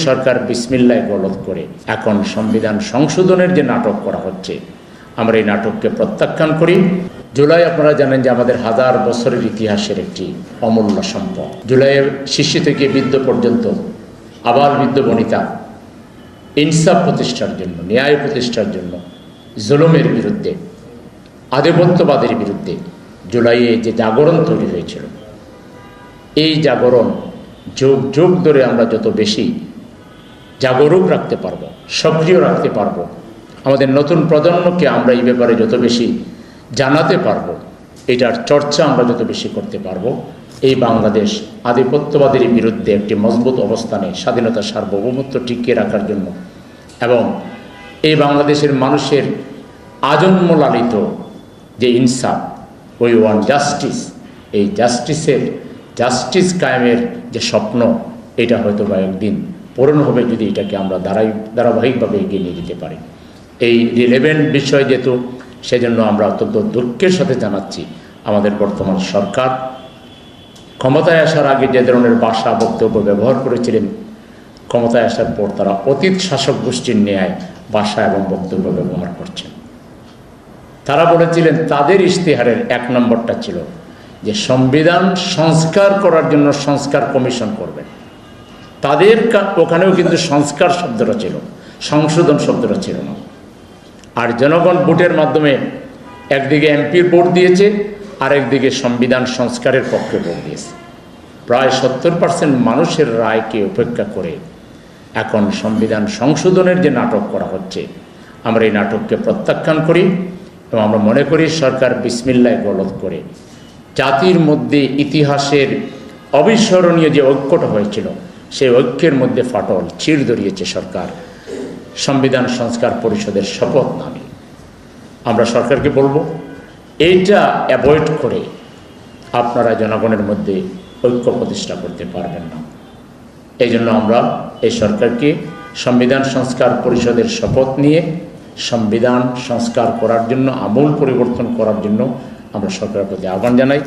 সরকার বিসমিল্লাহ গলত করে এখন সংবিধান সংশোধনের যে নাটক করা হচ্ছে, আমরা এই নাটককে প্রত্যাখ্যান করি। জুলাই আপনারা জানেন যে আমাদের হাজার বছরের ইতিহাসের একটি অমূল্য সম্পদ। জুলাইয়ের শিশু থেকে বৃদ্ধ পর্যন্ত আবাল বৃদ্ধ বনিতা ইনসাফ প্রতিষ্ঠার জন্য, ন্যায় প্রতিষ্ঠার জন্য, জুলুমের বিরুদ্ধে, আধিপত্যবাদের বিরুদ্ধে জুলাইয়ে যে জাগরণ তৈরি হয়েছিল, এই জাগরণ যুগ যুগ ধরে আমরা যত বেশি জাগরুক রাখতে পারবো, সক্রিয় রাখতে পারবো, আমাদের নতুন প্রজন্মকে আমরা এই ব্যাপারে যত বেশি জানাতে পারবো, এটার চর্চা আমরা যত বেশি করতে পারবো, এই বাংলাদেশ আধিপত্যবাদের বিরুদ্ধে একটি মজবুত অবস্থানে স্বাধীনতা সার্বভৌমত্ব টিকিয়ে রাখার জন্য এবং এই বাংলাদেশের মানুষের আজন্ম লালিত যে ইনসাফ, ওই ওয়ান জাস্টিস, এই জাস্টিস কায়েমের যে স্বপ্ন, এটা হয়তো বা একদিন পূরণ হবে যদি এটাকে আমরা ধারাবাহিকভাবে এগিয়ে নিয়ে যেতে পারি। এই রিলেভেন্ট বিষয় যেহেতু, সেজন্য আমরা অত্যন্ত দুঃখের সাথে জানাচ্ছি আমাদের বর্তমান সরকার ক্ষমতায় আসার আগে যে ধরনের ভাষা বক্তব্য ব্যবহার করেছিলেন, ক্ষমতায় আসার পর তারা অতীত শাসক গোষ্ঠীর ন্যায় ভাষা এবং বক্তব্য ব্যবহার করছেন। তারা বলেছিলেন, তাদের ইশতেহারের 1 নম্বরটা ছিল যে সংবিধান সংস্কার করার জন্য সংস্কার কমিশন করবেন। তাদের ওখানেও কিন্তু সংস্কার শব্দটা ছিল, সংশোধন শব্দটা ছিল না। আর জনগণ ভোটের মাধ্যমে একদিকে এমপির ভোট দিয়েছে, আরেকদিকে সংবিধান সংস্কারের পক্ষে ভোট দিয়েছে। প্রায় 70% মানুষের রায়কে উপেক্ষা করে এখন সংবিধান সংশোধনের যে নাটক করা হচ্ছে, আমরা এই নাটককে প্রত্যাখ্যান করি এবং আমরা মনে করি সরকার বিসমিল্লাহ গলত করে জাতির মধ্যে ইতিহাসের অবিস্মরণীয় যে ঐক্যটা হয়েছিল, সেই ঐক্যের মধ্যে ফাটল চির ধরিয়েছে সরকার সংবিধান সংস্কার পরিষদের শপথ নামে। আমরা সরকারকে বলবো, এইটা অ্যাভয়েড করে আপনারা জনগণের মধ্যে ঐক্য প্রতিষ্ঠা করতে পারবেন না। এই জন্য আমরা এই সরকারকে সংবিধান সংস্কার পরিষদের শপথ নিয়ে সংবিধান সংস্কার করার জন্য, আমূল পরিবর্তন করার জন্য আমরা সরকারের প্রতি আহ্বান জানাই।